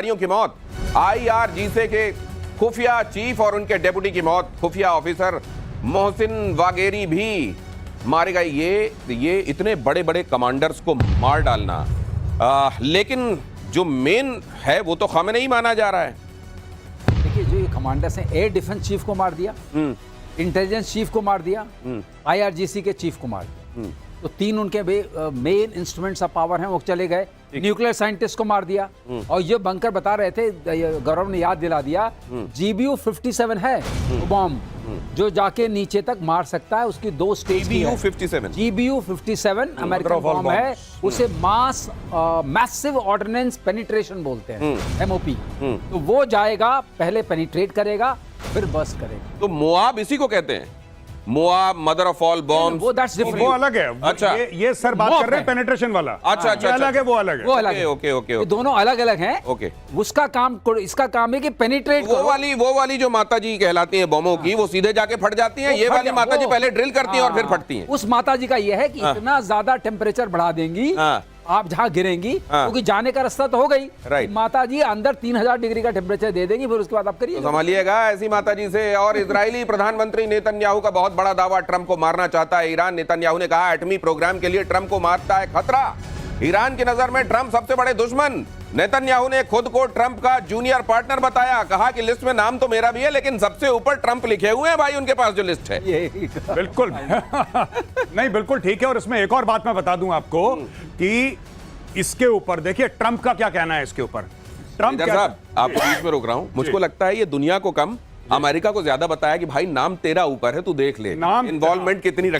अधिकारियों की मौत, आईआरजीसी के खुफिया चीफ और उनके डेप्यूटी की मौत, खुफिया ऑफिसर मोहसिन वागेरी भी मारे गए। ये इतने बड़े बड़े कमांडर्स को मार डालना, लेकिन जो मेन है वो तो खामेनेई माना जा रहा है। देखिए, जो ये कमांडर्स हैं, एयर डिफेंस चीफ को मार दिया, इंटेलिजेंस चीफ को मार दिया, आईआरजीसी के चीफ को मार दिया, तो तीन उनके मेन इंस्ट्रूमेंट्स ऑफ पावर हैं, वो चले गए। न्यूक्लियर साइंटिस्ट को मार दिया। और ये बंकर बता रहे थे, गौरव ने याद दिला दिया, GBU 57 है बॉम्ब जो जाके नीचे तक मार सकता है। उसकी दो स्टेज की है। GBU 57 अमेरिकन बॉम्ब है, उसे मैसिव ऑर्डिनेंस पेनिट्रेशन बोलते हैं, MOP। तो वो जाएगा, पहले पेनिट्रेट करेगा, फिर बस्ट करेगा। तो मोआब इसी को कहते हैं, Moab, mother of all bombs. वो अलग है। अच्छा, ये सर बात कर रहे हैं पेनिट्रेशन वाला। अच्छा, अलग है, वो अलग है। वो अलग है। ओके। दोनों अलग अलग हैं। ओके। उसका काम, इसका काम है कि पेनिट्रेट। वो वाली जो माता जी कहलाती हैं बमों की, वो सीधे जाके फट जाती हैं। ये वाली माता जी पहले ड्रिल करती हैं और फिर फटती हैं। उस माता जी का ये है कि इतना ज्यादा टेम्परेचर बढ़ा देंगी आप जहां गिरेंगी, क्योंकि जाने का रास्ता तो हो गई। राइट। माता जी अंदर 3000 डिग्री का टेम्परेचर दे देंगी, फिर उसके बाद आप करिए। तो संभालिएगा ऐसी माता जी से। और इजरायली प्रधानमंत्री नेतन्याहू का बहुत बड़ा दावा, ट्रंप को मारना चाहता है ईरान। नेतन्याहू ने कहा, एटमी प्रोग्राम के लिए ट्रंप को मारता है खतरा। ईरान की नजर में ट्रंप सबसे बड़े दुश्मन। नेतन्याहू ने खुद को ट्रंप का जूनियर पार्टनर बताया। कहा कि लिस्ट में नाम तो मेरा भी है, लेकिन सबसे ऊपर ट्रंप लिखे हुए हैं भाई उनके पास जो लिस्ट है। बिल्कुल नहीं, बिल्कुल ठीक है। और इसमें एक और बात मैं बता दूं आपको कि इसके ऊपर देखिए ट्रंप का क्या कहना है इसके ऊपर। ट्रंप साहब, आपको बीच में रोक रहा हूं, मुझको लगता है ये दुनिया को कम, अमेरिका को ज्यादा बताया कि भाई नाम तेरा ऊपर है, तू देख ले इन्वॉल्वमेंट कितनी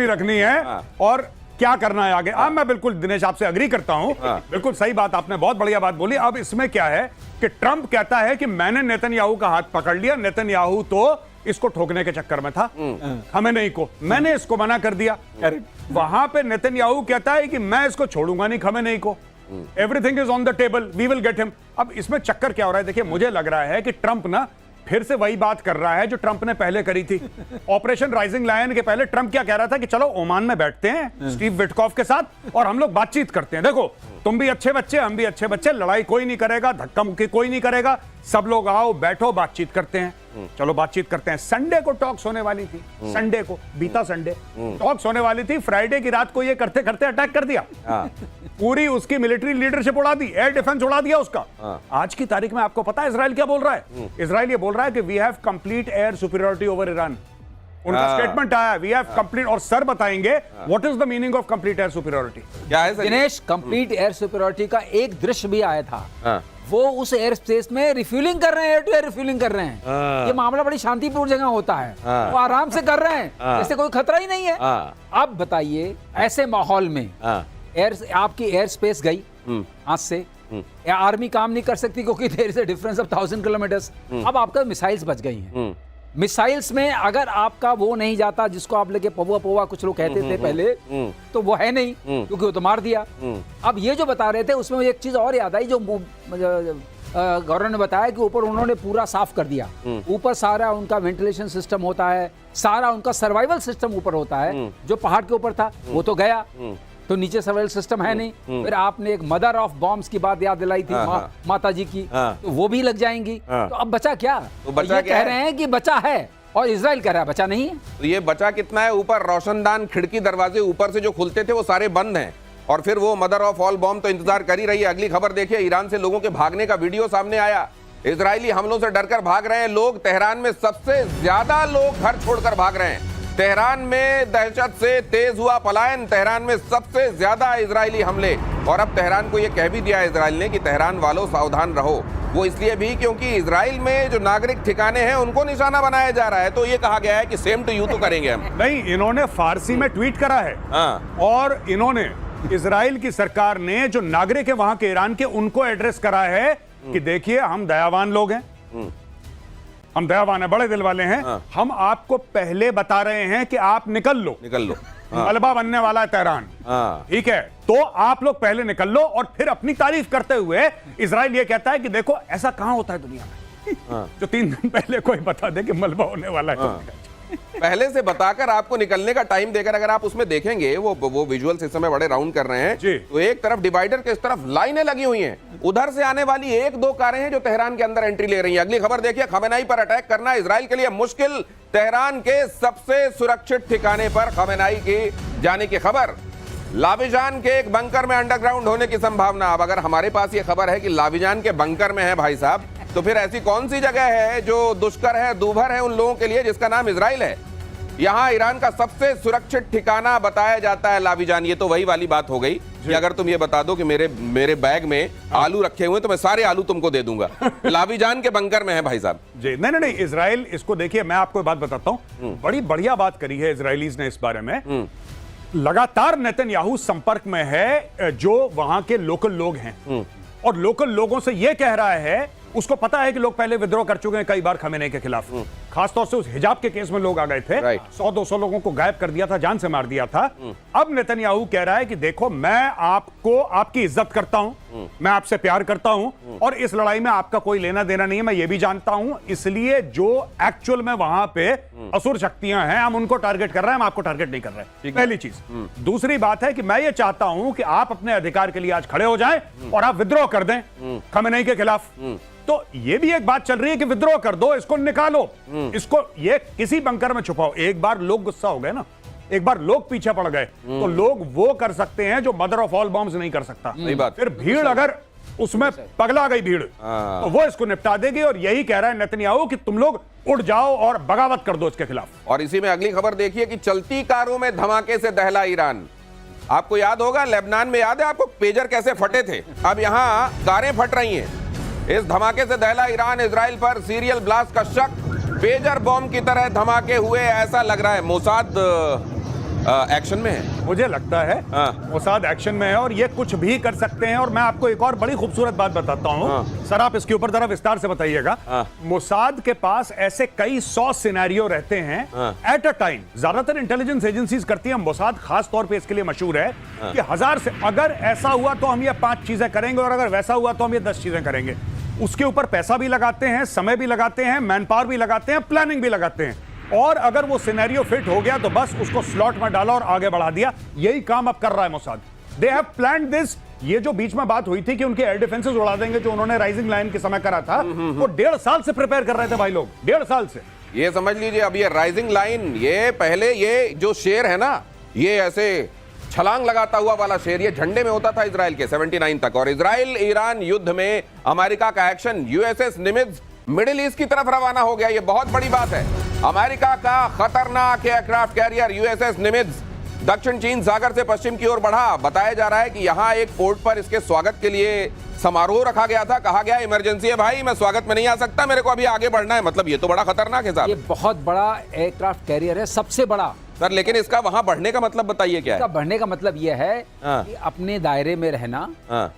रखनी है और क्या करना है आगे। मैं बिल्कुल दिनेश आपसे अग्री करता हूं। बिल्कुल सही बात, आपने बहुत बढ़िया बात बोली। अब इसमें क्या है कि ट्रंप कहता है कि मैंने नेतन्याहू का हाथ पकड़ लिया, नेतन्याहू तो इसको ठोकने के चक्कर में था, खमेनेई को, मैंने इसको मना कर दिया। वहां पे नेतन्याहू कहता है कि मैं इसको छोड़ूंगा नहीं, खमेनेई को। Everything is on the table, we will get him. अब इसमें चक्कर क्या हो रहा है, देखिए मुझे लग रहा है कि ट्रंप ना फिर से वही बात कर रहा है जो ट्रंप ने पहले करी थी। ऑपरेशन राइजिंग लायन के पहले ट्रंप क्या कह रहा था कि चलो ओमान में बैठते हैं स्टीव विटकॉफ के साथ और हम लोग बातचीत करते हैं। देखो, तुम भी अच्छे बच्चे, हम भी अच्छे बच्चे, लड़ाई कोई नहीं करेगा, धक्का मुक्की कोई नहीं करेगा, सब लोग आओ बैठो, बातचीत करते हैं। चलो बातचीत करते हैं। संडे को टॉक्स होने वाली थी, संडे को, बीता संडे टॉक्स होने वाली थी। फ्राइडे की रात को ये करते करते अटैक कर दिया। पूरी उसकी मिलिट्री लीडरशिप उड़ा दी, एयर डिफेंस उड़ा दिया उसका। आज की तारीख में आपको पता है इजराइल क्या बोल रहा है? इजराइल ये बोल रहा है कि we have complete air superiority over Iran. उनका स्टेटमेंट आया, वी हैव कंप्लीट। और सर बताएंगे what is the meaning of complete air superiority. क्या है दिनेश? कंप्लीट एयर सुपीरियरिटी का एक दृश्य भी आया था। वो उस एयर स्पेस में रिफ्यूलिंग कर रहे हैं, एयर टू एयर रिफ्यूलिंग कर रहे हैं। ये मामला बड़ी शांतिपूर्ण जगह होता है, वो आराम से कर रहे हैं, इससे कोई खतरा ही नहीं है। अब बताइए, ऐसे माहौल में आपकी एयर स्पेस गई हाथ से, आर्मी काम नहीं कर सकती क्योंकि there is a difference of 1000 kilometres. अब आपका मिसाइल्स बच गई हैं। मिसाइल्स में अगर आपका वो नहीं जाता, जिसको आप लेके पौवा पौवा कुछ लोग कहते थे पहले, तो वो है नहीं, क्योंकि वो तो मार दिया। अब ये जो बता रहे थे उसमें एक चीज और याद आई, जो गौरव ने बताया कि ऊपर उन्होंने पूरा साफ कर दिया। ऊपर सारा उनका वेंटिलेशन सिस्टम होता है, सारा उनका सर्वाइवल सिस्टम ऊपर होता है। जो पहाड़ के ऊपर था वो तो गया, तो नीचे सर्वाइवल सिस्टम है नहीं। फिर आपने एक मदर ऑफ बॉम्ब्स की बात याद दिलाई थी, माता जी की, तो वो भी लग जाएंगी। तो अब बचा क्या? तो बचा ये क्या कह है? रहे हैं कि बचा है, और इजराइल कह रहा है बचा नहीं है। तो ये बचा कितना है? ऊपर रोशनदान, खिड़की, दरवाजे ऊपर से जो खुलते थे वो सारे बंद हैं। और फिर वो मदर ऑफ ऑल बॉम्ब तो इंतजार कर ही रही है। अगली खबर देखिए, ईरान से लोगों के भागने का वीडियो सामने आया। इजरायली हमलों से डरकर भाग रहे हैं लोग। तेहरान में सबसे ज्यादा लोग घर छोड़कर भाग रहे हैं। तेहरान में दहशत से तेज हुआ पलायन। तेहरान में सबसे ज्यादा इजरायली हमले। और अब तेहरान को यह कह भी दिया इजराइल ने कि तेहरान वालों सावधान रहो। वो इसलिए भी क्योंकि इजराइल में जो नागरिक ठिकाने हैं उनको निशाना बनाया जा रहा है। तो ये कहा गया है कि सेम टू यू तो करेंगे हम। नहीं, इन्होंने फारसी में ट्वीट करा है। और इन्होंने इजराइल की सरकार ने जो नागरिक है वहां के, ईरान के, उनको एड्रेस करा है कि देखिए हम दयावान लोग हैं, हम दयावान है, बड़े दिल वाले हैं। हम आपको पहले बता रहे हैं कि आप निकल लो। मलबा बनने वाला है तेहरान, ठीक है, तो आप लोग पहले निकल लो। और फिर अपनी तारीफ करते हुए इजराइल ये कहता है कि देखो ऐसा कहां होता है दुनिया में जो 3 दिन पहले कोई बता दे कि मलबा होने वाला है। पहले से बताकर आपको निकलने का टाइम देकर अगर आप उसमें देखेंगे वो विजुअल्स इस समय बड़े राउंड कर रहे हैं जी। तो एक तरफ डिवाइडर के इस तरफ लाइनें लगी हुई हैं, उधर से आने वाली एक दो कारें हैं जो तेहरान के अंदर एंट्री ले रही हैं। अगली खबर देखिए, खमेनाई पर अटैक करना इजराइल के लिए मुश्किल, तेहरान के सबसे सुरक्षित ठिकाने पर खमेनाई की जाने की खबर। लाविजान के एक बंकर में अंडरग्राउंड होने की संभावना। अब अगर हमारे पास ये खबर है कि लाविजान के बंकर में है भाई साहब, तो फिर ऐसी कौन सी जगह है जो दुष्कर है, दूभर है उन लोगों के लिए, जिसका नाम इजराइल है। यहां ईरान का सबसे सुरक्षित ठिकाना बताया जाता है लाविजान। ये तो वही वाली बात हो गई कि अगर तुम ये बता दो कि मेरे बैग में आलू रखे हुए तो मैं सारे आलू तुमको दे दूंगा। लाविजान के बंकर में है भाई साहब जी। नहीं, इजराइल, इसको देखिए, मैं आपको एक बात बताता हूं, बड़ी बढ़िया बात करी है इजरायलीज ने इस बारे में। लगातार नेतन्याहू संपर्क में है जो वहां के लोकल लोग हैं, और लोकल लोगों से यह कह रहा है, उसको पता है कि लोग पहले विद्रोह कर चुके हैं कई बार खमेनेई के खिलाफ। खासतौर से उस हिजाब के केस में लोग आ गए थे, 100-200 लोगों को गायब कर दिया था, जान से मार दिया था। अब नेतन्याहू कह रहा है कि देखो, मैं आपको, आपकी इज्जत करता हूं, मैं आपसे प्यार करता हूं, और इस लड़ाई में आपका कोई लेना देना नहीं है, मैं ये भी जानता हूं, इसलिए जो एक्चुअल में वहां पे असुर शक्तियां हैं, हम उनको टारगेट कर रहे हैं, हम आपको टारगेट नहीं कर रहे। पहली चीज। दूसरी बात है कि मैं ये चाहता हूं कि आप अपने अधिकार के लिए आज खड़े हो जाएं और आप विद्रोह कर दें खमेनेई के खिलाफ। तो ये भी एक बात चल रही है कि विद्रोह कर दो, इसको निकालो, इसको ये किसी बंकर में छुपाओ। एक बार लोग गुस्सा हो गए ना, एक बार लोग पीछे पड़ गए, तो लोग वो कर सकते हैं जो मदर ऑफ ऑल बॉम्ब्स नहीं कर सकता। सही बात। फिर भीड़ अगर उसमें पगला गई भीड़, तो वो इसको निपटा देगी। और यही कह रहा है नेतन्याहू कि तुम लोग उठ जाओ और बगावत कर दो इसके खिलाफ। और इसी में अगली खबर देखिए कि चलती कारों में धमाके से दहला ईरान। आपको याद होगा लेबनान में, याद है आपको पेजर कैसे फटे थे, अब यहां कारें फट रही हैं। इस धमाके से दहला ईरान, इजराइल पर सीरियल ब्लास्ट का शक, पेजर बॉम्ब की तरह धमाके हुए, ऐसा लग रहा है मोसाद एक्शन में है। मुझे लगता है मोसाद एक्शन में है और ये कुछ भी कर सकते हैं। और मैं आपको एक और बड़ी खूबसूरत बात बताता हूं, सर आप इसके ऊपर जरा विस्तार से बताइएगा। मोसाद के पास ऐसे कई 100 सिनेरियो रहते हैं एट अ टाइम। ज्यादातर इंटेलिजेंस एजेंसीज करती है, मोसाद खास तौर पे इसके लिए मशहूर है कि 1000 से, अगर ऐसा हुआ तो हम ये 5 चीजें करेंगे, और अगर वैसा हुआ तो हम ये 10 चीजें करेंगे। उसके ऊपर पैसा भी लगाते हैं, समय भी लगाते हैं, मैन पावर भी लगाते हैं, प्लानिंग भी लगाते हैं। और अगर वो सिनेरियो फिट हो गया तो बस उसको स्लॉट में डाला और आगे बढ़ा दिया। यही काम अब कर रहा है Mossad. They have planned this. ये जो बीच में बात हुई थी कि उनके एयर डिफेंसेस उड़ा देंगे, जो उन्होंने राइजिंग लाइन के समय करा था, वो 1.5 साल से प्रिपेयर कर रहे थे भाई लोग, 1.5 साल से। ये समझ लीजिए, अब ये राइजिंग लाइन, ये पहले ये जो शेर है ना, ये ऐसे छलांग लगाता हुआ वाला शेर, ये झंडे में होता था इजराइल के 79 तक। और इजराइल ईरान युद्ध में अमेरिका का एक्शन, यूएसएस निमित्ज मिडिल ईस्ट की तरफ रवाना हो गया। ये बहुत बड़ी बात है। अमेरिका का खतरनाक एयरक्राफ्ट कैरियर यूएसएस निमित्ज दक्षिण चीन सागर से पश्चिम की ओर बढ़ा। बताया जा रहा है कि यहां एक पोर्ट पर इसके स्वागत के लिए समारोह रखा गया था। कहा गया इमरजेंसी है भाई, मैं स्वागत में नहीं आ सकता, मेरे को अभी आगे बढ़ना है। मतलब ये तो बड़ा खतरनाक है साहब। ये बहुत बड़ा एयरक्राफ्ट कैरियर है, सबसे बड़ा सर। लेकिन इसका वहां बढ़ने का मतलब बताइए क्या है? इसका बढ़ने का मतलब यह है कि अपने दायरे में रहना।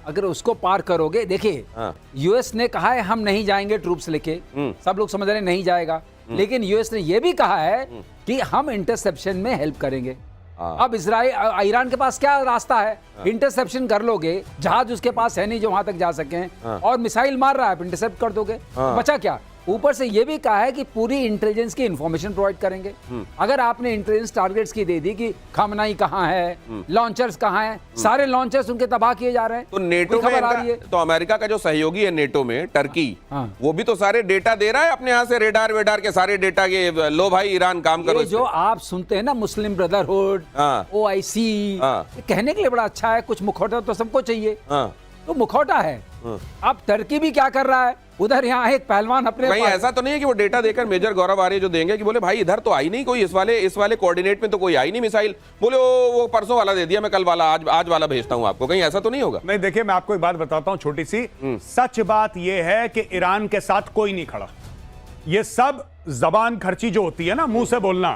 अगर उसको पार करोगे, देखिए यूएस ने कहा है हम नहीं जाएंगे ट्रूप्स लेके, सब लोग समझ रहे हैं नहीं जाएगा, लेकिन यूएस ने यह भी कहा है कि हम इंटरसेप्शन में हेल्प करेंगे। अब ईरान के पास क्या रास्ता है? इंटरसेप्शन कर लोगे, जहाज उसके पास है नहीं जो वहां तक जा सके, और मिसाइल मार रहा है, इंटरसेप्ट कर दोगे, बचा क्या? ऊपर से ये भी कहा है कि पूरी इंटेलिजेंस की इंफॉर्मेशन प्रोवाइड करेंगे। अगर आपने इंटेलिजेंस टारगेट्स की दे दी कि खमेनाई कहां है, लॉन्चर्स कहां है, सारे लॉन्चर्स उनके तबाह किए जा रहे हैं। तो नेटो में तो अमेरिका का जो सहयोगी है नेटो में, टर्की, वो भी तो सारे डेटा दे रहा है अपने यहाँ से, रेडार वेडार के सारे डेटा के, लो भाई ईरान काम करो। जो आप सुनते हैं ना, मुस्लिम ब्रदरहुड, OIC, कहने के लिए बड़ा अच्छा है, कुछ मुखौटा तो सबको चाहिए, तो मुखौटा है। अब टर्की भी क्या कर रहा है, उधर यहाँ एक पहलवान अपने, कहीं ऐसा तो नहीं है कि वो डेटा देकर मेजर गौरव आर्य जो देंगे कि बोले भाई इधर तो आई नहीं कोई, इस वाले कोऑर्डिनेट में तो कोई आई नहीं मिसाइल, बोले वो परसों वाला दे दिया, मैं कल वाला आज वाला भेजता हूं आपको। कहीं ऐसा तो नहीं होगा? नहीं, देखिए मैं आपको एक बात बताता हूं छोटी सी। सच बात यह है कि ईरान के साथ कोई नहीं खड़ा। ये सब जबान खर्ची जो होती है ना, मुंह से बोलना।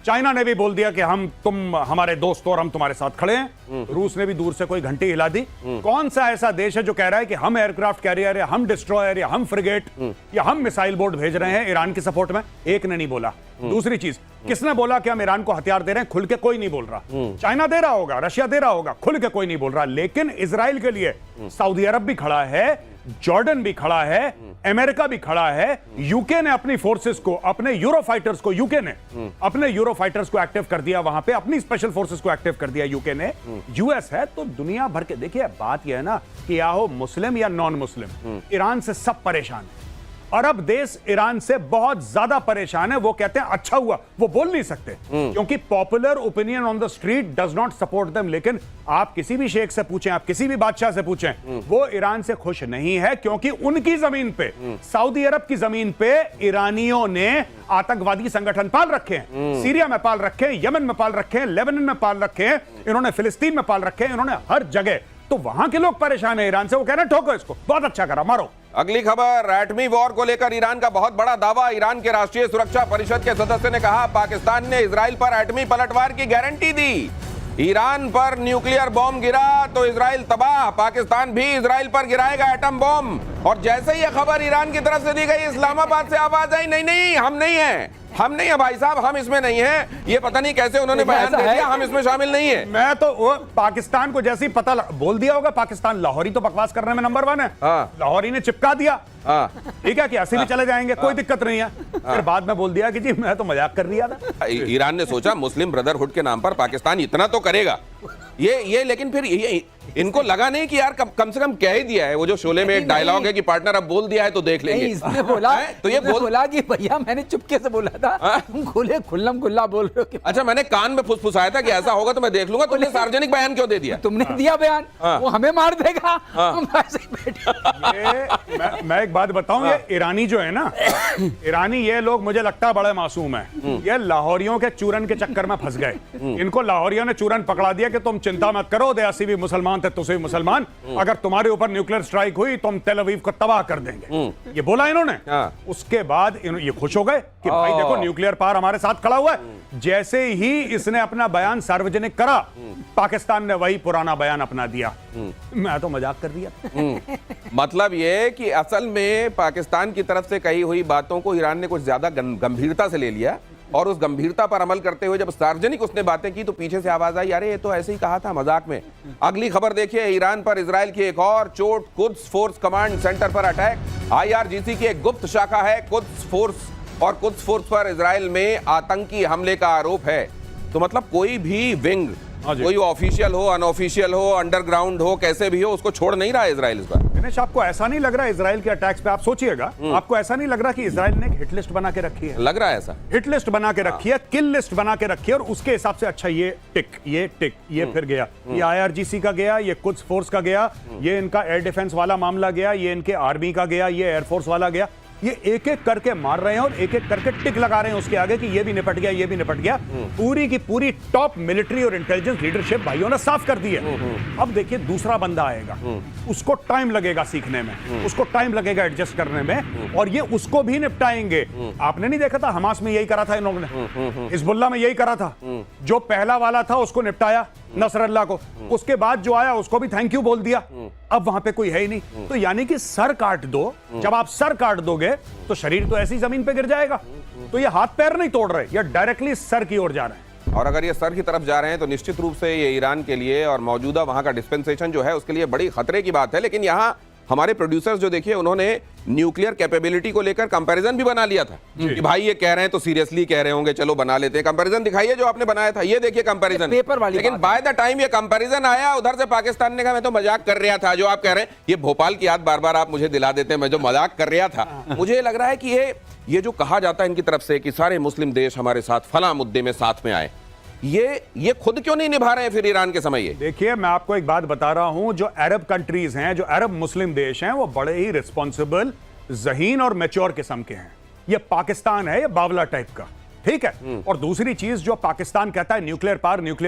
चाइना ने भी बोल दिया कि तुम हमारे दोस्त हो और हम तुम्हारे साथ खड़े हैं। रूस ने भी दूर से कोई घंटी हिला दी। कौन सा ऐसा देश है जो कह रहा है कि हम एयरक्राफ्ट कैरियर या हम डिस्ट्रॉयर या हम फ्रिगेट या हम मिसाइल बोट भेज रहे हैं ईरान की सपोर्ट में? एक ने नहीं बोला। दूसरी चीज, किसने बोला कि हम ईरान को हथियार दे रहे हैं? खुल के कोई नहीं बोल रहा। चाइना दे रहा होगा, रशिया दे रहा होगा, खुल के कोई नहीं बोल रहा। लेकिन इजराइल के लिए सऊदी अरब भी खड़ा है जॉर्डन भी खड़ा है, अमेरिका भी खड़ा है, यूके ने अपनी फोर्सेस को, अपने यूरो फाइटर्स को, यूके ने अपने यूरो फाइटर्स को एक्टिव कर दिया, वहां पे अपनी स्पेशल फोर्सेस को एक्टिव कर दिया यूके ने, यूएस है। तो दुनिया भर के, देखिए बात यह है ना कि या हो मुस्लिम या नॉन मुस्लिम, ईरान से सब परेशान है। अरब देश ईरान से बहुत ज्यादा परेशान है। वो कहते हैं अच्छा हुआ, वो बोल नहीं सकते क्योंकि popular opinion on the street does not support them. लेकिन आप किसी भी शेख से पूछें, आप किसी भी बादशाह से पूछें, वो ईरान से खुश नहीं है क्योंकि उनकी जमीन पे, सऊदी अरब की जमीन पे ईरानियों ने आतंकवादी संगठन पाल रखे हैं। सीरिया में पाल रखे हैं, यमन में पाल रखे हैं, लेबनान में पाल रखे हैं, इन्होंने फिलिस्तीन में पाल रखे हैं, इन्होंने हर जगह। तो वहां के लोग परेशान है ईरान से, वो कह रहे हैं ठोको इसको, बहुत अच्छा करा, मारो। अगली खबर, एटमी वॉर को लेकर ईरान का बहुत बड़ा दावा। ईरान के राष्ट्रीय सुरक्षा परिषद के सदस्य ने कहा पाकिस्तान ने इजराइल पर एटमी पलटवार की गारंटी दी। ईरान पर न्यूक्लियर बॉम्ब गिरा तो इजराइल तबाह, पाकिस्तान भी इजराइल पर गिराएगा एटम बॉम्ब। और जैसे ही यह खबर ईरान की तरफ से दी गई, इस्लामाबाद से आवाज आई, नहीं नहीं हम नहीं है, हम नहीं है भाई साहब, हम इसमें नहीं है। ये पता नहीं कैसे उन्होंने बयान दे दिया, हम इसमें शामिल नहीं है। मैं तो वो पाकिस्तान को जैसे ही पता बोल दिया होगा, पाकिस्तान लाहौरी तो बकवास करने में नंबर 1 है। लाहौरी ने चिपका दिया, ठीक है कि ऐसे भी चले जाएंगे, कोई दिक्कत नहीं है। फिर बाद में बोल दिया कि जी मैं तो मजाक कर रहा था। ईरान ने सोचा मुस्लिम ब्रदरहुड के नाम पर पाकिस्तान इतना तो करेगा, ये लेकिन फिर ये इनको लगा नहीं कि यार कम से कम कह ही दिया है। वो जो शोले में एक डायलॉग है कि पार्टनर अब बोल दिया है तो देख लेंगे। इसने बोला तो ये बोला कि भैया मैंने चुपके से बोला था, तुम खुले खुल्लम खुल्ला बोल रहे हो। अच्छा, मैंने कान में फुसफुसाया था कि ऐसा होगा तो मैं देख लूंगा। तुमने सार्वजनिक बयान क्यों दे दिया? तुमने दिया बयान, वो हमें मार देगा। हम ऐसे बैठे। मैं एक बात बताऊं, ये ईरानी जो है ना, ईरानी ये लोग मुझे लगता है बड़े मासूम है। ये लाहौरियों के चूरन के चक्कर में फंस गए। इनको लाहौरियों ने चूरन पकड़ा दिया कि तुम चिंता मत करो, देसी भी मुसलमान थे, तुसे भी मुसलमान, अगर तुम्हारे ऊपर न्यूक्लियर स्ट्राइक हुई तो हम तेल अवीव को तबाह कर देंगे। ये बोला इन्होंने। उसके बाद ये खुश हो गए कि भाई देखो न्यूक्लियर पावर हमारे साथ खड़ा हुआ है। जैसे ही इसने अपना बयान सार्वजनिक करा, पाकिस्तान ने वही पुराना बयान अपना दिया। मैं तो मजाक कर दिया। मतलब ये कि असल में पाकिस्तान की तरफ से कही हुई बातों को ईरान ने कुछ ज्यादा गंभीरता से ले लिया और उस गंभीरता पर अमल करते हुए जब सार्वजनिक उसने बातें की तो पीछे से आवाज आई, अरे ये तो ऐसे ही कहा था मजाक में। अगली खबर देखिए, ईरान पर इजराइल की एक और चोट, कुद्स फोर्स कमांड सेंटर पर अटैक। IRGC की एक गुप्त शाखा है कुद्स फोर्स, और कुद्स फोर्स पर इजराइल में आतंकी हमले का आरोप है। तो मतलब कोई भी विंग, कोई ऑफिशियल हो, अनऑफिशियल हो, अंडरग्राउंड हो, कैसे भी हो, उसको छोड़ नहीं रहा है इजराइल इस बार। दिनेश, आपको ऐसा नहीं लग रहा इजराइल के अटैक्स पे, आप सोचिएगा, आपको ऐसा नहीं लग रहा कि इजराइल ने एक हिट लिस्ट बना के रखी है? लग रहा है ऐसा। हिट लिस्ट बना के रखी है, किल लिस्ट बना के रखी है, और उसके हिसाब से अच्छा ये टिक, ये फिर गया, ये IRGC का गया, ये कुद्स फोर्स का गया, ये इनका एयर डिफेंस वाला मामला गया, ये इनके आर्मी का गया, ये एयरफोर्स वाला गया। ये एक एक करके मार रहे हैं और एक एक करके टिक लगा रहे हैं उसके आगे कि ये भी निपट गया, ये भी निपट गया। पूरी की पूरी टॉप मिलिट्री और इंटेलिजेंस लीडरशिप भाइयों ने साफ कर दी है। अब देखिए दूसरा बंदा आएगा, उसको टाइम लगेगा सीखने में, उसको टाइम लगेगा एडजस्ट करने में, और ये उसको भी निपटाएंगे। आपने नहीं देखा था हमास में यही करा था इन्होंने, हिजबुल्लाह में यही करा था। जो पहला वाला था उसको निपटाया, नसरल्लाह को, उसके बाद जो आया उसको भी थैंक यू बोल दिया। अब वहां पे कोई है ही नहीं। तो यानी कि सर काट दो, जब आप सर काट दोगे तो शरीर तो ऐसी जमीन पे गिर जाएगा। तो ये हाथ पैर नहीं तोड़ रहे, ये डायरेक्टली सर की ओर जा रहे हैं। और अगर ये सर की तरफ जा रहे हैं तो निश्चित रूप से ये ईरान के लिए और मौजूदा वहां का डिस्पेंसेशन जो है उसके लिए बड़ी खतरे की बात है। लेकिन यहाँ हमारे प्रोड्यूसर्स जो देखिए, उन्होंने न्यूक्लियर कैपेबिलिटी को लेकर कंपैरिजन भी बना लिया था कि भाई ये कह रहे हैं तो सीरियसली कह रहे होंगे, चलो बना लेते हैं। कंपैरिजन दिखाइए जो आपने बनाया था, ये देखिए कंपैरिजन। लेकिन बाय द टाइम ये कंपैरिजन आया, उधर से पाकिस्तान ने कहा मैं तो मजाक कर रहा था। जो आप कह रहे हैं, ये भोपाल की याद बार बार आप मुझे दिला देते हैं, मैं जो मजाक कर रहा था। मुझे लग रहा है कि ये जो कहा जाता है इनकी तरफ से कि सारे मुस्लिम देश हमारे साथ फला मुद्दे में साथ में आए, ये खुद क्यों नहीं निभा रहे हैं फिर ईरान के समय? ये देखिए, मैं आपको एक बात बता रहा हूं, जो अरब कंट्रीज हैं, जो अरब मुस्लिम देश हैं, वो बड़े ही रिस्पॉन्सिबल, ज़हीन और मैच्योर किस्म के हैं। ये पाकिस्तान है, ये बावला टाइप का, ठीक है। और दूसरी चीज, जो पाकिस्तान कहता है न्यूक्लियर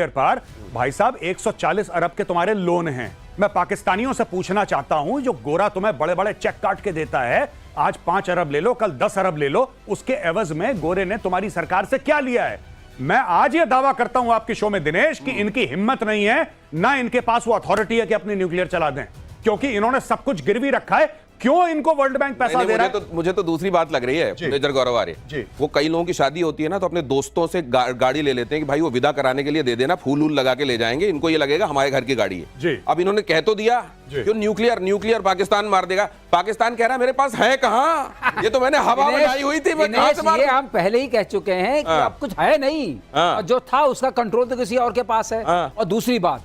पावर, भाई साहब 140 अरब के तुम्हारे लोन हैं। मैं पाकिस्तानियों से पूछना चाहता हूं, जो गोरा तुम्हें बड़े बड़े चेक काट के देता है, आज 5 अरब ले लो, कल 10 अरब ले लो, उसके एवज में गोरे ने तुम्हारी सरकार से क्या लिया है? मैं आज यह दावा करता हूं आपके शो में दिनेश कि इनकी हिम्मत नहीं है, ना इनके पास वो अथॉरिटी है कि अपनी न्यूक्लियर चला दें, क्योंकि इन्होंने सब कुछ गिरवी रखा है। क्यों इनको वर्ल्ड बैंक पैसा दे रहा है? मुझे तो दूसरी बात लग रही है मेजर गौरव आर्य। वो कई लोगों की शादी होती है ना, तो अपने दोस्तों से गाड़ी ले लेते हैं कि भाई वो विदा कराने के लिए दे देना, फूल वूल लगा के ले जाएंगे, इनको ये लगेगा हमारे घर की गाड़ी है। अब इन्होंने कह तो दिया क्यों न्यूक्लियर पाकिस्तान मार देगा। पाकिस्तान कह रहा है मेरे पास है कहां, ये तो मैंने हवा बनाई हुई थी, मैं कहां से मारूं? ये हम पहले ही कह चुके हैं कि अब कुछ है नहीं, और जो था उसका कंट्रोल तो किसी और के पास है। और दूसरी बात,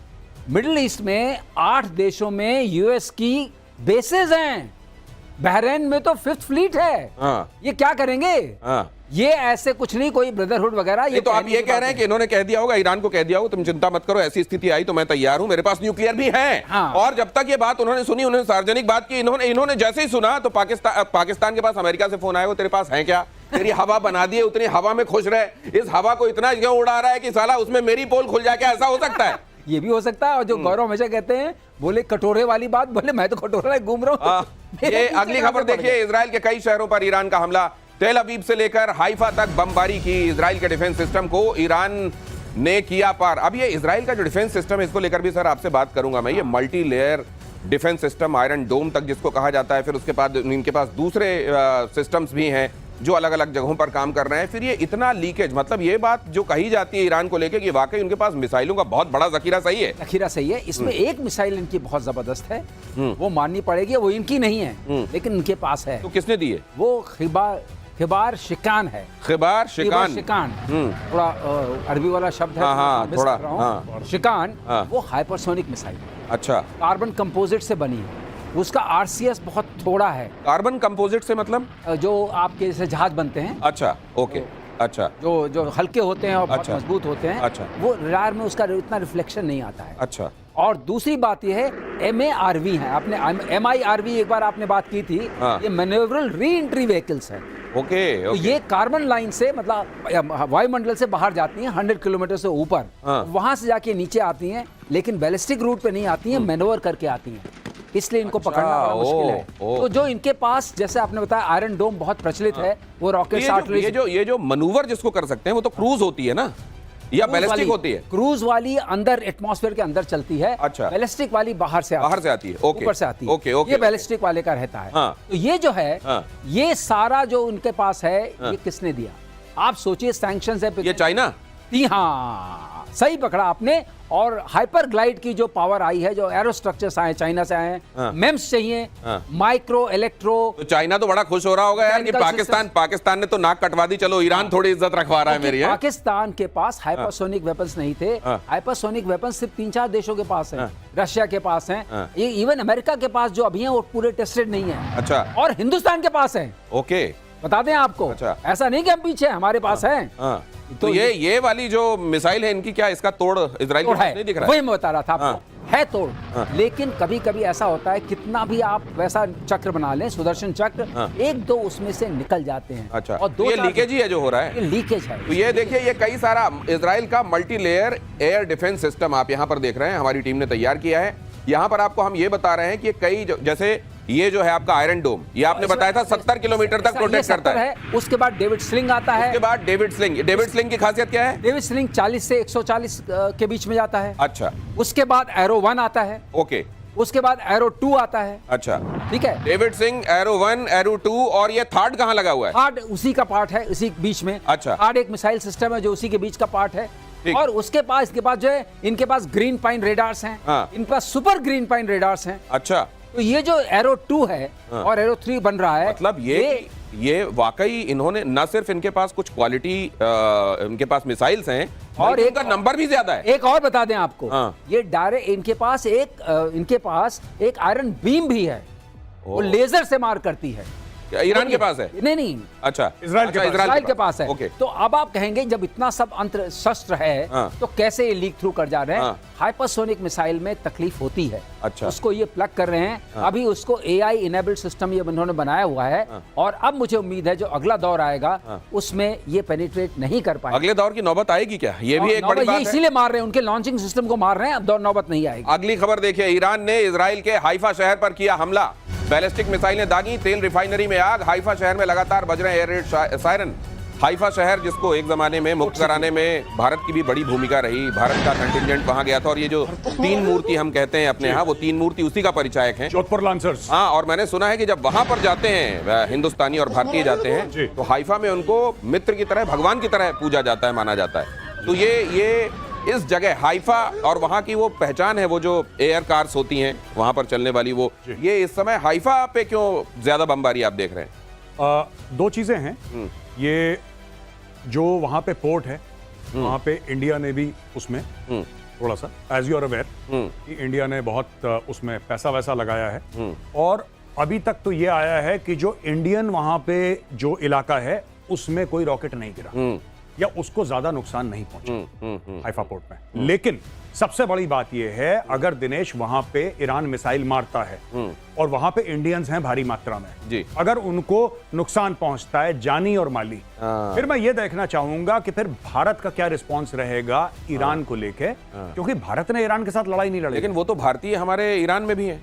मिडिल ईस्ट में 8 देशों में यूएस की बेसेस हैं, बहरीन में तो 5th फ्लीट है। ये क्या करेंगे? ये ऐसे कुछ नहीं, कोई ब्रदरहुड वगैरह। ये तो आप ये कह रहे हैं कि इन्होंने कह दिया होगा, ईरान को कह दिया होगा तुम चिंता मत करो, ऐसी स्थिति आई तो मैं तैयार हूं, मेरे पास न्यूक्लियर भी है। और जब तक ये बात उन्होंने सुनी, उन्होंने सार्वजनिक बात की, इन्होंने जैसे ही सुना तो पाकिस्तान के पास अमेरिका से फोन आया, वो तेरे पास है क्या, तेरी हवा बना दी है, उतनी हवा में खुश रहे, इस हवा को इतना क्यों उड़ा रहा है कि साला उसमें मेरी पोल खुल जाए, क्या ऐसा हो सकता है? ये भी हो सकता है। और जो गौरव हमेशा कहते हैं, बोले कटोरे वाली बात, बोले मैं तो कटोरा घूम रहा हूं। ये अगली खबर देखिए, इजराइल के कई शहरों पर ईरान का हमला, तेल अवीव से लेकर हाइफा तक बमबारी की इजराइल के डिफेंस सिस्टम को ईरान ने किया पार। अब ये इजराइल का जो डिफेंस सिस्टम है, इसको लेकर भी सर आपसे बात करूंगा मैं। ये multi layer defence system, iron dome तक जिसको कहा जाता है, फिर उसके बाद इनके पास दूसरे सिस्टम्स भी हैं जो अलग अलग जगहों पर काम कर रहे हैं। फिर ये इतना लीकेज, मतलब ये बात जो कही जाती है ईरान को लेके कि वाकई उनके पास मिसाइलों का बहुत बड़ा जखीरा सही है। जखीरा सही है। इसमें एक मिसाइल इनकी बहुत जबरदस्त है, वो माननी पड़ेगी, वो इनकी नहीं है लेकिन इनके पास है। तो किसने दी है? वो खिबार शिकान है। खिबार शिकान, थोड़ा अरबी वाला शब्द है, थोड़ा शिकान। वो हाइपरसोनिक मिसाइल, अच्छा, कार्बन कंपोजिट से बनी है। उसका आरसीएस बहुत थोड़ा है। कार्बन कंपोजिट से मतलब जो आपके जैसे जहाज बनते हैं, अच्छा, ओके, अच्छा, जो हल्के होते हैं और बहुत अच्छा, मजबूत होते हैं, अच्छा, वो रडार में उसका इतना रिफ्लेक्शन नहीं आता है। अच्छा। और दूसरी बात ये है, MARV है, आपने MIRV एक बार आपने बात की थी, ये मैन्यूवरल री एंट्री व्हीकल्स है। ओके, तो ये कार्बन लाइन से, मतलब वायुमंडल से बाहर जाती हैं 100 किलोमीटर से ऊपर, वहां से जाके नीचे आती हैं, लेकिन बैलिस्टिक रूट पे नहीं आती हैं, मैनोवर करके आती हैं, इसलिए इनको पकड़ना बड़ा मुश्किल है। तो जो इनके पास, जैसे आपने बताया, आयरन डोम बहुत प्रचलित है, वो रॉकेट आर्टिलरी, ये जो मनूवर जिसको कर सकते हैं वो तो क्रूज होती है ना, या बैलिस्टिक होती है? क्रूज वाली अंदर एटमॉस्फेयर के अंदर चलती है। अच्छा। बैलिस्टिक वाली बाहर से आती है, ओके, ऊपर से आती है। ओके, ओके, ये बैलिस्टिक वाले का रहता है। तो ये जो है, ये सारा जो उनके पास है, ये किसने दिया? आप सोचिए, सैंक्शंस है, ये चाइना। हाँ, सही पकड़ा आपने। और हाइपर ग्लाइड की जो पावर आई है, जो एरो स्ट्रक्चर्स आए चाइना से आए हैं, मेम्स चाहिए, माइक्रो इलेक्ट्रो। तो चाइना तो बड़ा खुश हो रहा होगा यार कि पाकिस्तान ने तो नाक कटवा दी, चलो ईरान थोड़ी इज्जत रखवा रहा है मेरी। पाकिस्तान के पास हाइपरसोनिक वेपन्स नहीं थे। हाइपरसोनिक वेपन्स सिर्फ 3-4 देशों के पास हैं, रशिया के पास हैं, ये इवन अमेरिका के पास जो अभी हैं वो पूरे टेस्टेड नहीं है। अच्छा। और हिंदुस्तान के पास है। ओके, बता दें आपको। अच्छा। ऐसा नहीं कि हम पीछे, हमारे पास है। तो ये वाली जो मिसाइल है इनकी, क्या इसका तोड़ इजराइल के पास नहीं दिख रहा है? वही मैं बता रहा था आपको, है तोड़। लेकिन कभी कभी ऐसा होता है, कितना भी आप वैसा चक्र बना लें, सुदर्शन चक्र, 1-2 उसमें से निकल जाते हैं। अच्छा। और ये लीकेज ही है जो हो रहा है, ये लीकेज है। तो ये देखिए, ये कई सारा इजराइल का multi layer air defence system आप यहाँ पर देख रहे हैं, हमारी टीम ने तैयार किया है। यहाँ पर आपको हम ये बता रहे हैं कि कई, जैसे ये जो है आपका आयरन डोम, ये आपने बताया था 70 किलोमीटर तक प्रोटेक्ट करता है। उसके बाद डेविड स्लिंग आता है। उसके बाद डेविड स्लिंग की खासियत क्या है? डेविड स्लिंग 40 से 140 के बीच में जाता है। अच्छा। उसके बाद एरो 1 आता है। ओके। उसके बाद एरो 2 आता है। अच्छा, ठीक है। डेविड स्लिंग, एरो 1, एरो 2, और ये थर्ड कहाँ लगा हुआ है? थर्ड उसी का पार्ट है, इसी बीच में। अच्छा। थर्ड एक मिसाइल सिस्टम है जो उसी के बीच का पार्ट है। और उसके पास, इसके बाद जो है, इनके पास ग्रीन पाइन रेडार्स हैं, इनके पास सुपर ग्रीन पाइन रेडार्स हैं। अच्छा। तो ये जो एरो 2 है और एरो 3 बन रहा है, मतलब ये वाकई इन्होंने न सिर्फ इनके पास कुछ क्वालिटी, इनके पास मिसाइल्स हैं, और एक का नंबर भी ज्यादा है। एक और बता दें आपको, ये डायरेक्ट इनके पास एक आयरन बीम भी है, वो लेजर से मार करती है। ईरान के पास है? नहीं। अच्छा, इजराइल के पास है। ओके। तो अब आप कहेंगे, जब इतना सब अंतर शस्त्र है, तो कैसे ये लीक थ्रू कर जा रहे हैं? हाइपरसोनिक मिसाइल में तकलीफ होती है। अच्छा। उसको ये प्लग कर रहे हैं। अभी उसको AI इनेबल्ड सिस्टम ये उन्होंने बनाया हुआ है, और अब मुझे उम्मीद है जो अगला दौर आएगा उसमें ये पेनिट्रेट नहीं कर पाएगा। अगले दौर की नौबत आएगी क्या? ये भी एक बड़ी बात है। इसीलिए मार रहे हैं, उनके लॉन्चिंग सिस्टम को मार रहे हैं, अब दौर नौबत नहीं आएगी। अगली खबर देखिए, ईरान ने इजराइल के हाइफा शहर पर किया हमला, बैलिस्टिक मिसाइलें दागी, तेल रिफाइनरी में आग, हाइफा शहर में लगातार बज रहे एयर रेड सायरन। हाइफा शहर जिसको एक जमाने में मुक्त कराने में भारत की भी बड़ी भूमिका रही, भारत का कंटिंजेंट वहां गया था, और ये जो 3 मूर्ति हम कहते हैं अपने यहाँ, वो 3 मूर्ति उसी का परिचायक हैं, जोधपुर लांसर्स। हाँ, और मैंने सुना है कि जब वहां पर जाते हैं हिंदुस्तानी और भारतीय जाते हैं तो हाइफा में उनको मित्र की तरह, भगवान की तरह पूजा जाता है, माना जाता है। तो ये इस जगह हाइफा और वहां की वो पहचान है, वो जो एयर कार्स होती हैं वहां पर चलने वाली, वो ये इस समय हाइफा पे क्यों ज्यादा बमबारी आप देख रहे हैं? 2 चीजें हैं। ये जो वहां पे पोर्ट है, वहां पे इंडिया ने भी उसमें थोड़ा सा, एज यू आर अवेयर, कि इंडिया ने बहुत उसमें पैसा वैसा लगाया है, और अभी तक तो ये आया है कि जो इंडियन वहां पे जो इलाका है उसमें कोई रॉकेट नहीं गिरा या उसको ज्यादा नुकसान नहीं पहुंचा हाइफा पोर्ट में। लेकिन सबसे बड़ी बात यह है, अगर दिनेश वहां पे ईरान मिसाइल मारता है और वहां पे इंडियंस हैं भारी मात्रा में जी, अगर उनको नुकसान पहुंचता है जानी और माली, फिर मैं ये देखना चाहूंगा कि फिर भारत का क्या रिस्पांस रहेगा ईरान को लेके, क्योंकि भारत ने ईरान के साथ लड़ाई नहीं लड़ी। लेकिन वो तो भारतीय हमारे ईरान में भी है।